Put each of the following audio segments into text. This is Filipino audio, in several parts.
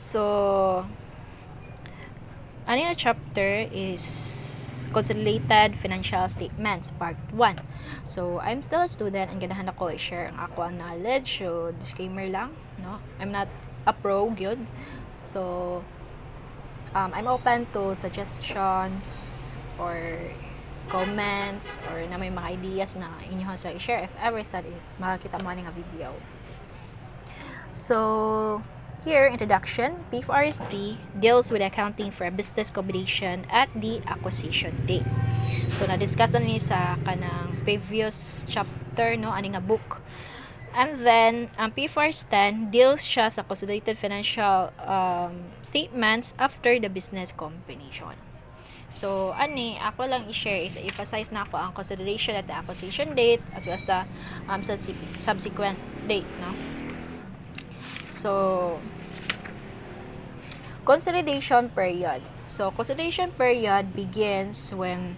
So, ano yung chapter is Consolidated Financial Statements, Part 1. So, I'm still a student and ganahan ako i-share ang ako ang knowledge. So, disclaimer lang, no? I'm not a pro, yun. So, I'm open to suggestions or comments or na may mga ideas na inyo sa i-share if ever sad if makakita mo nga video. So, here, introduction. PFRS 3 deals with accounting for a business combination at the acquisition date. So, na-discuss na ni sa kanang previous chapter, no? Ani nga book. And then, ang PFRS 10 deals siya sa consolidated financial statements after the business combination. So, ako lang i-share is emphasize na ako ang consideration at the acquisition date as well as the subsequent date, no? So, consolidation period. So, consolidation period begins when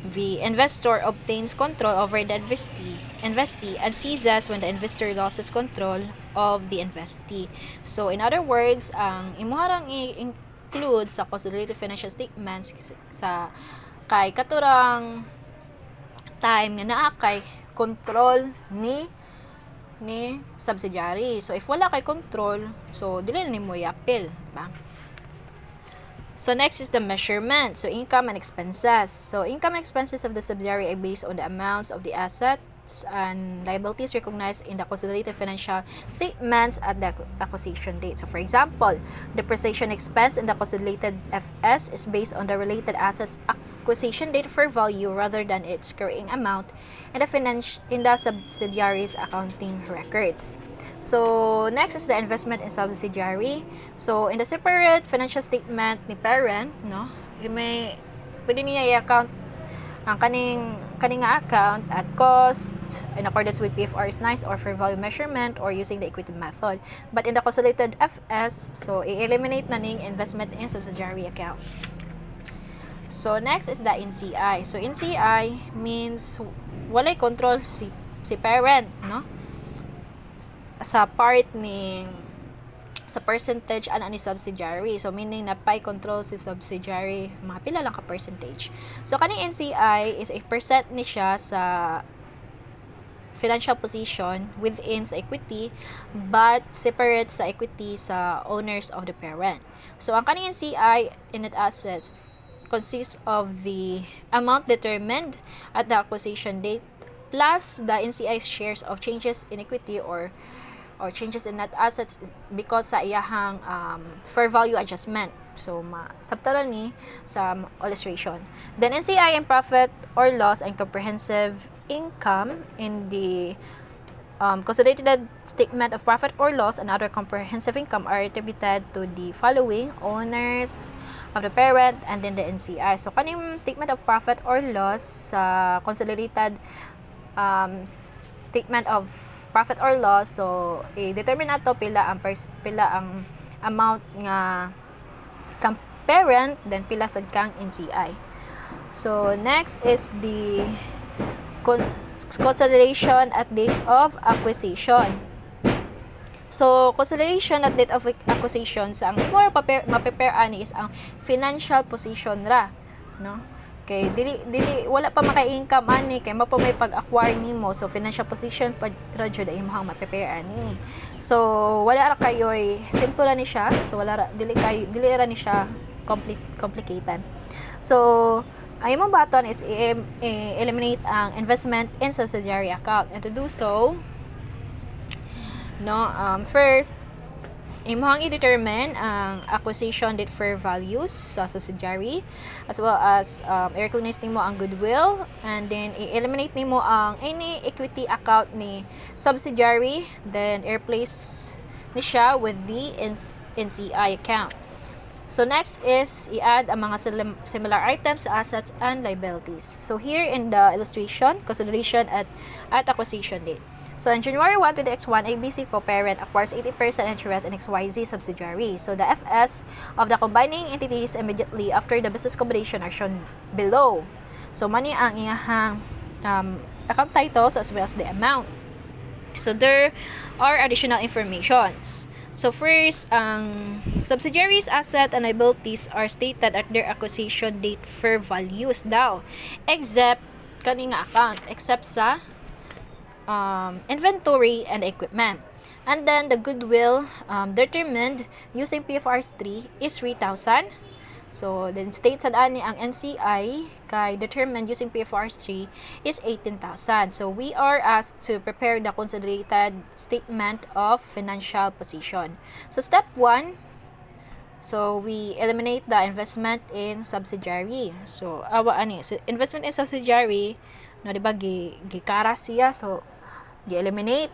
the investor obtains control over the investee and ceases when the investor loses control of the investee. So, in other words, ang imuharang include sa consolidated financial statements sa kay katurang time nga naa kay control ni subsidiary. So, if wala kay control, so dili na nimo i-appeal, ba? So, next is the measurement. So, income and expenses. So, income and expenses of the subsidiary are based on the amounts of the assets and liabilities recognized in the consolidated financial statements at the acquisition date. So, for example, depreciation expense in the consolidated FS is based on the related assets acquisition date for value rather than its carrying amount in the subsidiary's accounting records. So, next is the investment in subsidiary. So, in the separate financial statement ni parent, no, pwede niya i-account ang kaning account at cost in accordance with PFR's 9 or fair value measurement or using the equity method. But in the consolidated FS, so i-eliminate na ning investment in subsidiary account. So, next is the NCI. So, NCI means walay control si parent, no? Sa part sa percentage ni subsidiary. So, meaning na pay control si subsidiary, mga pila lang ka percentage. So, kaning NCI is a percent ni siya sa financial position within sa equity but separate sa equity sa owners of the parent. So, ang kaning NCI in net assets consists of the amount determined at the acquisition date plus the NCI's shares of changes in equity or changes in net assets because sa iyahang fair value adjustment. So, sabtalan ni sa illustration. Then, NCI and profit or loss and comprehensive income in the consolidated statement of profit or loss and other comprehensive income are attributed to the following owners of the parent and then the NCI. So, kaning statement of profit or loss sa consolidated statement of profit or loss, so i-determine nato pila ang amount nga kang parent then pila sad kang NCI. So next is the consolidation at date of acquisition. So consolidation at date of acquisition sa ang more ma-prepare ani is ang financial position ra, no? Okay, dili wala pa maka-income ani kay mapa may pag-acquire nimo, so financial position pa ra jud ay imong ma-prepare ani. So wala ra kayoy simple ra ni siya, so dili ra ni siya complicated. So ang imong button is eliminate ang investment in subsidiary account, and to do so, no, first imong i-determine ang acquisition date fair values sa subsidiary as well as i-recognize nimo ang goodwill, and then i-eliminate nimo ang any equity account ni subsidiary, then i-replace ni siya with the NCI account. So next is i-add ang mga similar items sa assets and liabilities. So here in the illustration, consideration at acquisition date. So, on January 1, 20X1, ABC co-parent acquires 80% interest in XYZ subsidiary. So, the FS of the combining entities immediately after the business combination are shown below. So, mani ang iyahang account titles as well as the amount. So, there are additional informations. So first, ang subsidiaries asset and liabilities are stated at their acquisition date fair values daw, except kani nga account, except sa inventory and equipment. And then the goodwill determined using PFRs 3 is 3,000. So then state sa ani ang NCI kay determined using PFRs 3 is 18,000. So we are asked to prepare the consolidated statement of financial position. So step 1, so we eliminate the investment in subsidiary. So investment in subsidiary no di ba gikara siya, so gi-eliminate.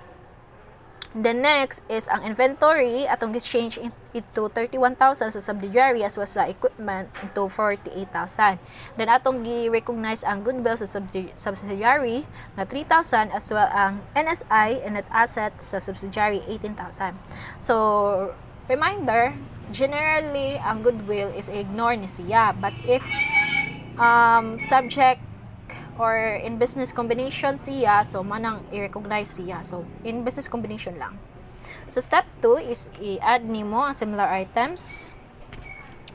The next is ang inventory atong exchange into 31,000 sa subsidiary as well sa equipment into 48,000. Then atong gi-recognize ang goodwill sa subsidiary na 3,000 as well ang NSI and net asset sa subsidiary 18,000. So reminder, generally ang goodwill is ignore ni siya, but if subject or in business combination siya, so manang i-recognize siya. So in business combination lang. So step 2 is i-add nimo ang similar items.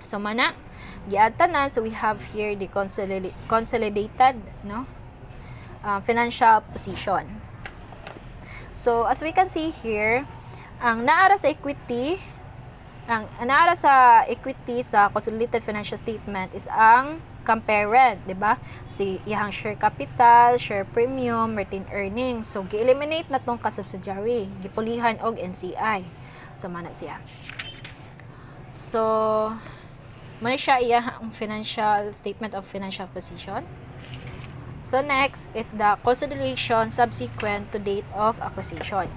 So mana gi-add tanan, so we have here the consolidated financial position. So as we can see here, ang naara sa equity sa consolidated financial statement is ang comparent, di ba? Si iyang share capital, share premium, retained earnings. So gi-eliminate na tong ka-subsidiary, gipulihan og NCI. So mana siya. So may siya iyang financial statement of financial position. So next is the consideration subsequent to date of acquisition.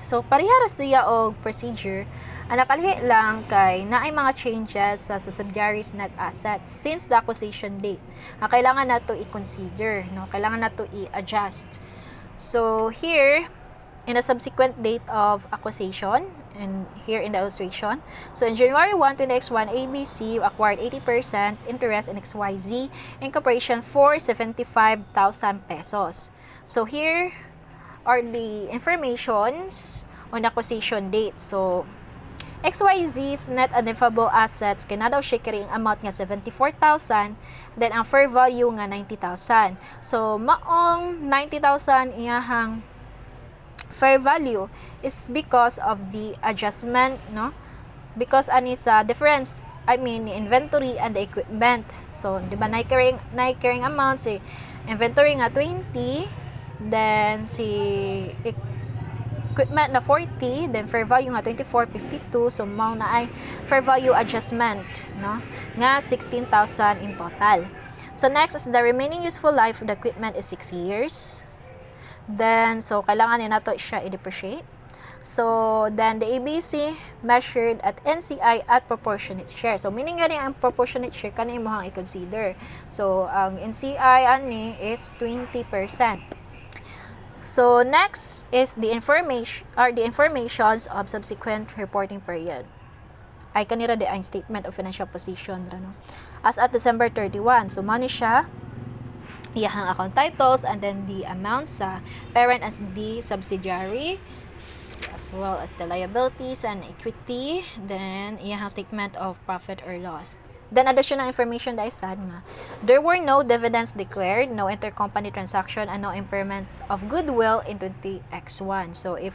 So pariharas niya og procedure, ang nakalihi lang kay naay mga changes sa subsidiaries net assets since the acquisition date. Kailangan nato i-consider, no? Kailangan nato i-adjust. So here in the subsequent date of acquisition, and here in the illustration, so in January 1, 2021, ABC acquired 80% interest in XYZ Incorporation for 75,000 pesos. So here are the informations on acquisition date. So XYZ's net identifiable assets kay na daw siya carrying amount nga 74,000, then ang fair value nga 90,000. So maong 90,000 iyahang fair value is because of the adjustment, no? Because ani sa difference, I mean the inventory and the equipment. So di ba na carrying amount si inventory nga 20, then si equipment na 40, then fair value nga 24.52, so mao na ay fair value adjustment, no, nga 16,000 in total. So next is the remaining useful life of the equipment is 6 years. Then so kailangan ni nato siya i-depreciate. So then the ABC measured at NCI at proportionate share. So meaning gani ang proportionate share kanay mo hang i-consider. So ang NCI ani is 20%. So next is the informations of subsequent reporting period. Ay kanira di ang statement of financial position no. As at December 31. So money siya iyahang account titles and then the amounts sa parent as the subsidiary, as well as the liabilities and equity, then iyahang statement of profit or loss. Then additional information that I said nga, there were no dividends declared, no intercompany transaction, and no impairment of goodwill in 20X1. So if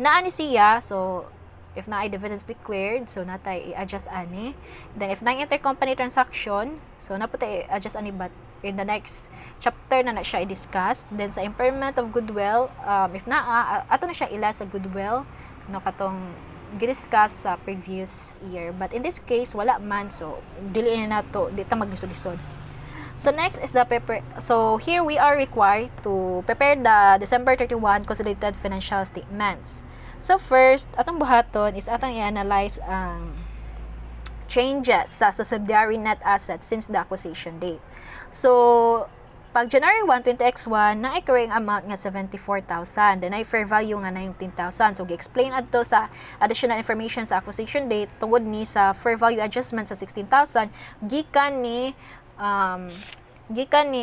naani siya, so if naay dividends declared, so natay i-adjust ani. Then if naay intercompany transaction, so naputay i-adjust ani, but in the next chapter na siya i-discuss. Then sa impairment of goodwill, if ato na siya ila sa goodwill, no, katong gidiscuss sa previous year, but in this case wala man, so dili na to, di ta maglisod-lisod. So next is the so here we are required to prepare the December 31 consolidated financial statements. So first atong buhaton is atong i-analyze ang changes sa subsidiary net assets since the acquisition date. So pag January 1, 20X1, na carrying amount nga 74,000. Then ay fair value nga 19,000. So gi-explain adto sa additional information sa acquisition date tungod ni sa fair value adjustment sa 16,000 gikan ni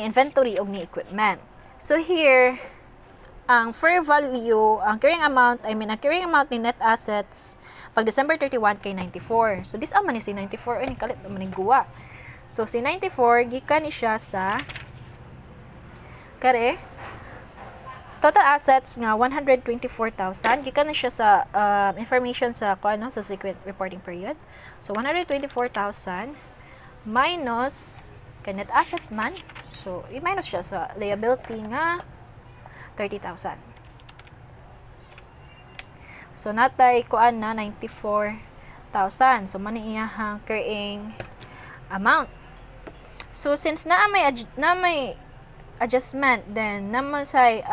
inventory og ni equipment. So here ang fair value, ang carrying amount ni net assets pag December 31 kay 94. So this man ni si 94 ni kalit man ni guwa. So si 94 gikan ni siya sa kare total assets nga 124,000 gikan na siya sa information sa kuno sa subsequent reporting period. So 124,000 minus kay net asset man. So i-minus siya sa liability nga 30,000. So natay kuan na 94,000. So man iyahang carrying amount. So since na may adjustment, then naman say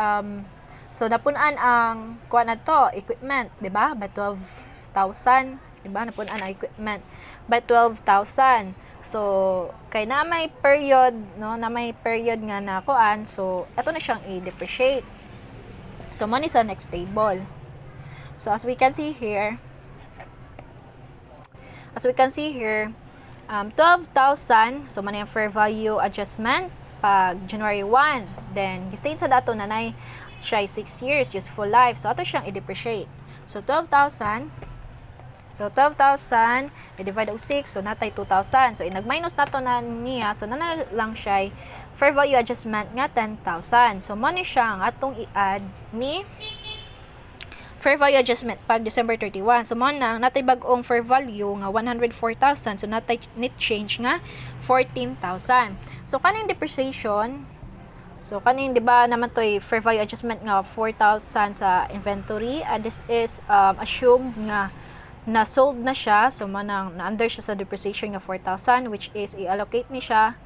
so napunan ang kuan na to equipment, di ba? By 12,000, di ba? Napunan ang equipment by 12,000. So kay na may period, no, na may period nga na kuan, so eto na siyang i-depreciate. So money sa next table. So as we can see here 12,000, so man yung fair value adjustment pag January 1. Then state sa dato na nay siya 6 years useful life. So ato siyang i-depreciate. So 12,000 i-divide og 6, so natay 2,000. So nag-minus nato na niya, so na lang siya fair value adjustment nga 10,000. So money siya ang atong i-add ni fair value adjustment pag December 31. So mo na natay bag-ong fair value nga 104,000. So natay net change nga 14,000. So kaning depreciation, so kaning di ba naman toy fair value adjustment nga 4,000 sa inventory, and this is assume nga na sold na siya. So manang na-under siya sa depreciation nga 4,000, which is i-allocate ni siya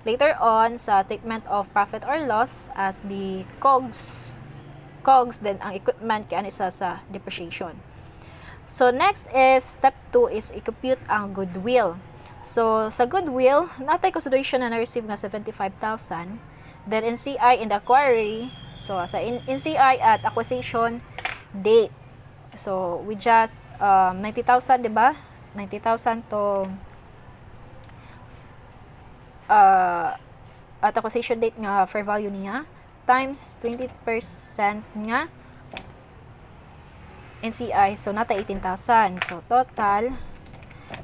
later on sa statement of profit or loss as the COGS, then ang equipment kaya isa sa depreciation. So next is step 2 is i-compute ang goodwill. So sa goodwill, natay consideration na na-receive nga 75,000. Then NCI in the acquiry, so sa NCI at acquisition date. So we just 90,000, di ba? 90,000 to at acquisition date nga fair value niya times 20% nga NCI, so natay 18,000. So total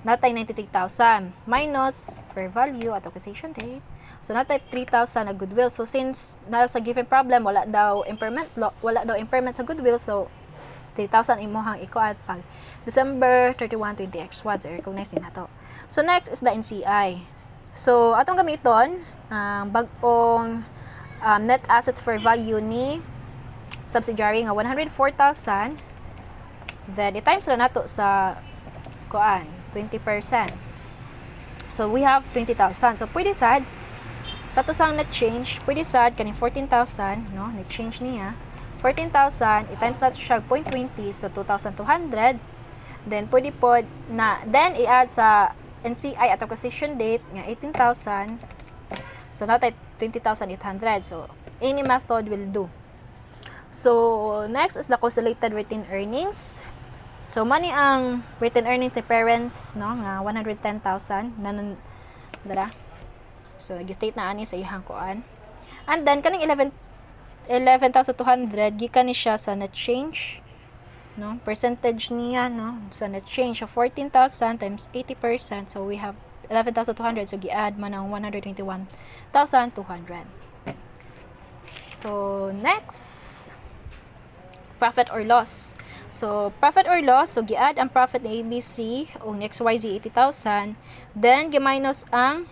natay 93,000 minus fair value at acquisition date, so natay 3,000 na goodwill. So since nasa given problem wala daw impairment sa goodwill, so 3,000 imuhang ikuan pag December 31, 20x1, so recognize na to. So next is the NCI. So atong gamiton ang bag-ong net assets fair value ni subsidiary nga 104,000, then i-times na nato sa kuan 20%. So we have 20,000. So pwede sad katusang net change, pwede sad kaning 14,000, no, net change niya 14,000 i-times nato siya 0.20, so 2,200. Then pwede pod na then i-add sa NCI at acquisition date nga 18,000. So natay 20,800. So any method will do. So next is the consolidated retained earnings. So money ang retained earnings ni parents, no, nga 110,000 dara. So nag-state na ani sa ihang kuan. And then kaning 11,200 gikan ni siya sa net change, no, percentage niya, no, sa net change of 14,000 times 80%, so we have 11,200. So gi-add man ang 121,200. So next, profit or loss. So profit or loss, so gi-add ang profit ni ABC o XYZ 80,000, then gi-minus ang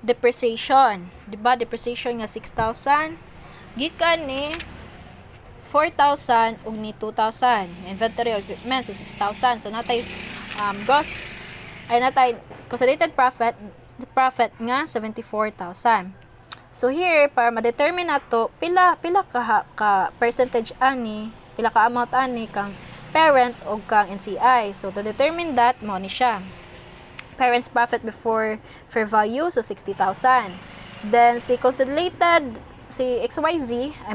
depreciation, di ba? Depreciation nga 6,000 gikan ni 4,000 ug ni 2,000. Inventory or equipment, so 6,000. So natay gross ay natay consolidated profit nga 74,000. So here para ma-determine nato pila ka percentage ani, pila ka amount ani kang parent o kang NCI. So to determine that, mo ni siya parents profit before fair value, so 60,000. Then si consolidated si XYZ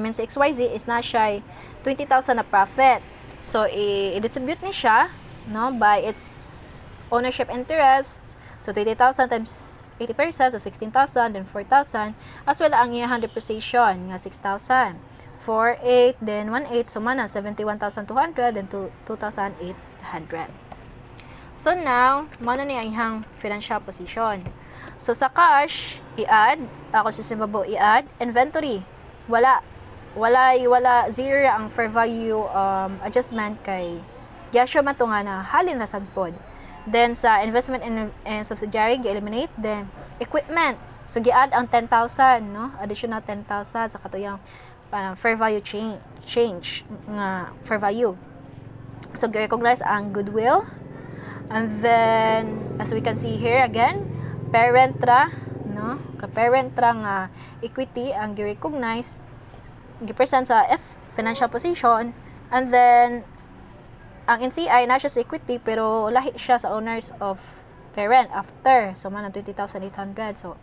is na siya 20,000 na profit. So i-distribute ni siya, no, by its ownership interest. So 20,000 times 80%, so 16,000, then 4,000, as well ang iyang depreciation nga 6,000. 4,800, then 1,800, so mana 71,200, then 2,800. So now, mana ni ang financial position. So sa cash, i-add, ako sa babo i-add, inventory, wala, zero ang fair value adjustment kay gyasyo man to nga na halin na sagpod. Then sa investment and subsidiary gi-eliminate, then equipment, so gi-add ang 10,000, no, additional 10,000 sa katuyang fair value change nga fair value. So gi-recognize ang goodwill, and then as we can see here again, parent ra, no, ka parent ra nga equity ang gi-recognize, gi-present sa F financial position, and then ang NCI na siya sa equity pero lahi siya sa owners of parent after, so man 20,800, so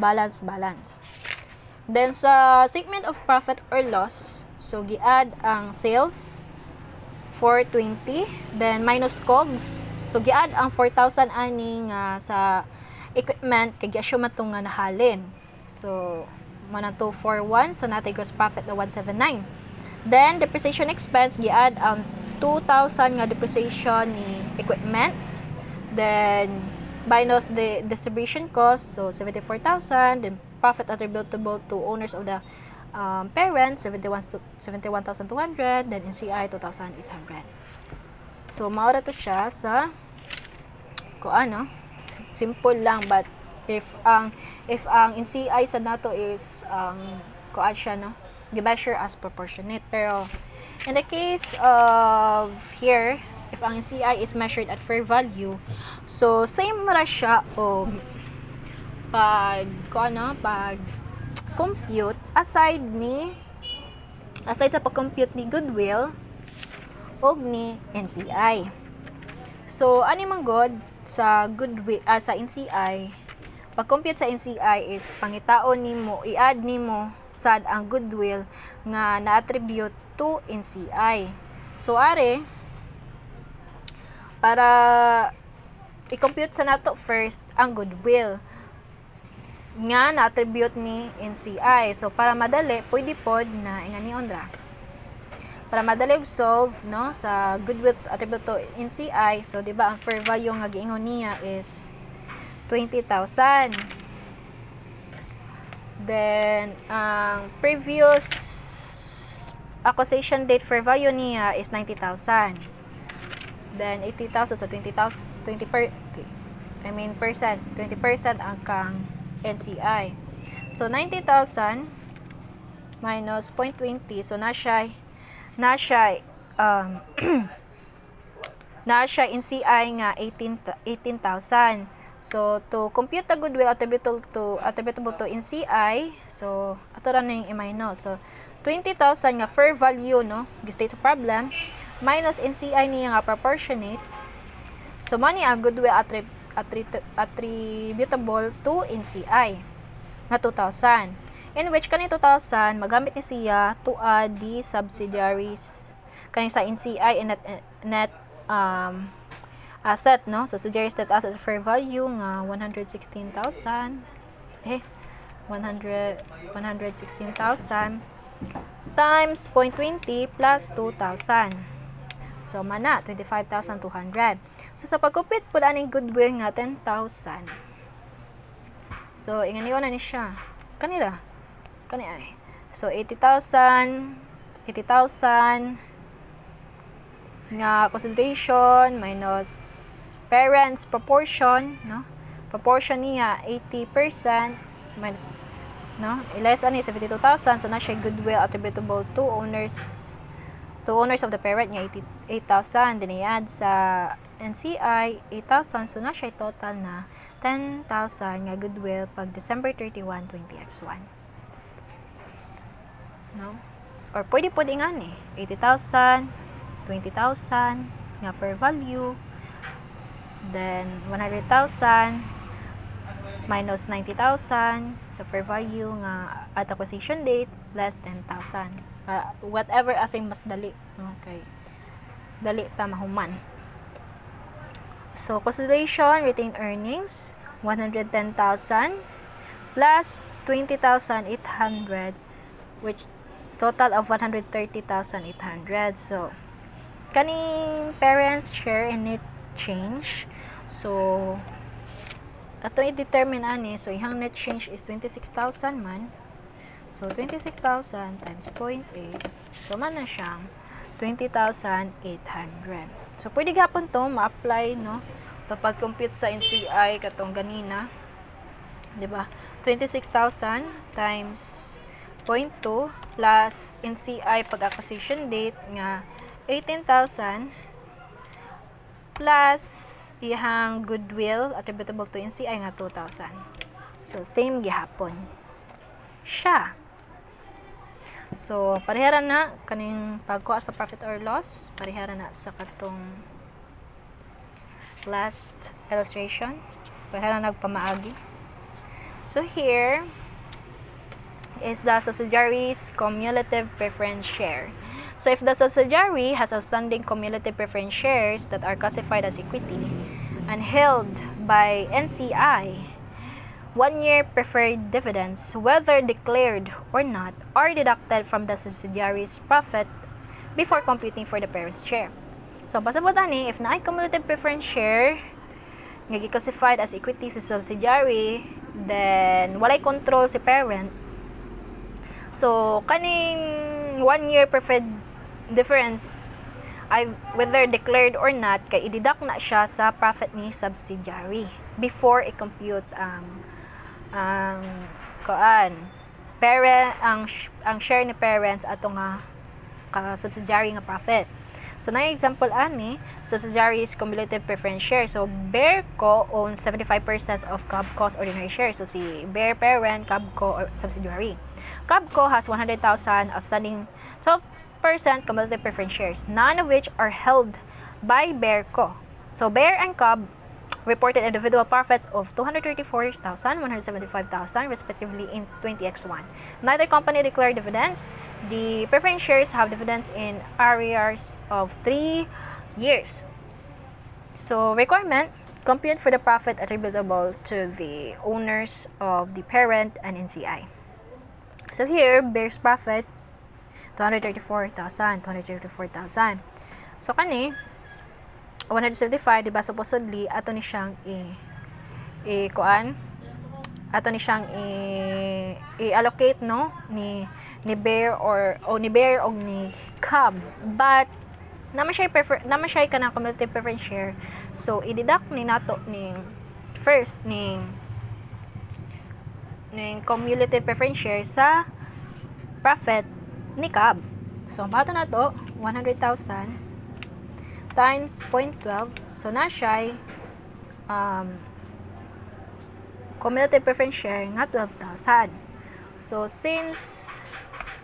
balance. Then sa statement of profit or loss, so gi-add ang sales 420, then minus COGS, so gi-add ang 4,000 ani nga sa equipment kay gyasyo matong nga nahalin, so man 241, so natay gross profit na 179. Then depreciation expense, gi-add ang 2,000 nga depreciation ni equipment, then minus the distribution cost, so 74,000, then profit attributable to owners of the parent 71,200, then NCI 2,800. So mao ra to siya sa ano, simple lang, but if ang NCI sa nato is kuan siya, no, gi-measure as proportionate, pero in the case of here, if ang CI is measured at fair value, so same ra siya o pag compute aside sa pag-compute ni goodwill og ni NCI. So ani man god sa goodwill sa NCI, pag-compute sa NCI is pangitaon nimo, i-add nimo sad ang goodwill nga na-attribute to NCI. So are para i-compute sa nato first ang goodwill nga na-attribute ni NCI. So para madali, pwede pod na ingani ra. Para madali og solve, no, sa goodwill attribute to NCI, so di ba ang fair value nga giingon niya is 20,000. Then ang previous acquisition date fair value niya is 90,000. Then 80,000, so 20% ang kang NCI. So 90,000 minus 0.20, so na siya NCI nga 18,000. So to compute the goodwill attributable to NCI, so ato ra ning i-minus. So 20,000 nga fair value, no, gi-state sa problem, minus NCI niya nga proportionate, so money ang goodwill attributable to NCI nga 2,000, in which kani 2,000 magamit ni siya to add the subsidiaries kani sa NCI and net asset, no, so subsidiaries net asset fair value nga 116,000 times 0.20 plus 2,000. So mana 25,200. So sa pagkupit pud aning goodwill nga 10,000. So inganiwan na ni siya. Kani ay. So 80,000 nga consideration minus parents proportion, no? Proportion niya 80% minus, no? Less ani 72,000, so na siya goodwill attributable to owners of the parent niya 8,000, then i-add sa NCI 8,000, so na siya total na 10,000 nga goodwill pag December 31, 20x1. No? Or pwede po din nga 80,000, 20,000 nga fair value, then 100,000 minus 90,000 sa fair value nga at acquisition date less 10,000. Whatever asing mas dali, okay, dali ta mahuman. So consideration retained earnings 110,000 plus 20,800, which total of 130,800. So kaning parents share and net change, so ato i-determine ani, so ihang net change is 26,000 man. So 26,000 times 0.8, so man na siyang 20,800. So pwede gapon to ma-apply, no, kapag compute sa NCI katong ganina, di ba? 26,000 times 0.2 plus NCI pag-acquisition date nga 18,000 plus ihang goodwill attributable to NCI nga 2,000. So same gihapon siya. So pariharan na kaning pagkuha sa profit or loss, pariharan na sa katong last illustration, pariharan na nagpamaagi. So here is the subsidiary's cumulative preference share. So if the subsidiary has outstanding cumulative preference shares that are classified as equity and held by NCI, 1-year preferred dividends, whether declared or not, are deducted from the subsidiary's profit before computing for the parent's share. So pasabot ani, if naay cumulative preference share nga gi-classified as equity sa subsidiary, then walay control si parent. So kaning 1-year preferred difference ay whether declared or not, kay i-deduct na siya sa profit ni subsidiary before i-compute ang parent ang share ni parents ato nga subsidiary nga profit. So na example ani, subsidiary's cumulative preference share. So Bearco owns 75% of Cabco's ordinary shares. So si Bear parent, Cabco or subsidiary. Cabco has 100,000 outstanding 12% cumulative preference shares, none of which are held by Bearco. So Bear and Cab reported individual profits of 234,000, 175,000 respectively in 20x1. Neither company declared dividends. The preference shares have dividends in arrears of 3 years. So requirement, compute for the profit attributable to the owners of the parent and NCI. So here, Bear's profit 234,000. So kani 175, diba, supposedly ato ni siyang i-allocate, no, ni Bear or ni Bear o ni Cab, but naman siya kanang cumulative preference share. So i-deduct ni nato ning first ning cumulative preference share sa profit ni Cab. So bato na to 100,000 times 0.12, so na siya cumulative preference share nga 12,000. So since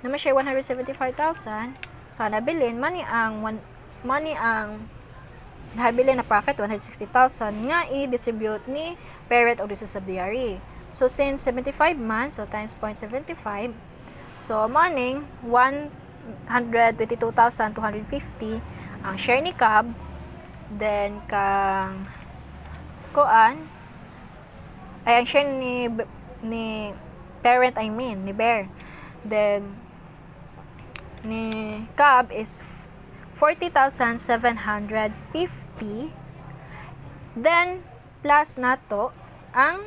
naman siya 175,000, so nabilin nabilin na profit 160,000 nga i-distribute ni parent o sa subsidiary. So since 75 man, so times 0.75, so maning 122,250 ang share ni Cab, then ang share ni parent, ni Bear, then ni Cab is 40,750, then plus nato ang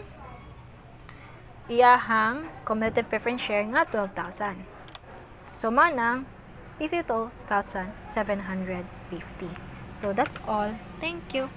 iyahang cumulative preference share nga 12,000. So manang 52,750. So that's all. Thank you.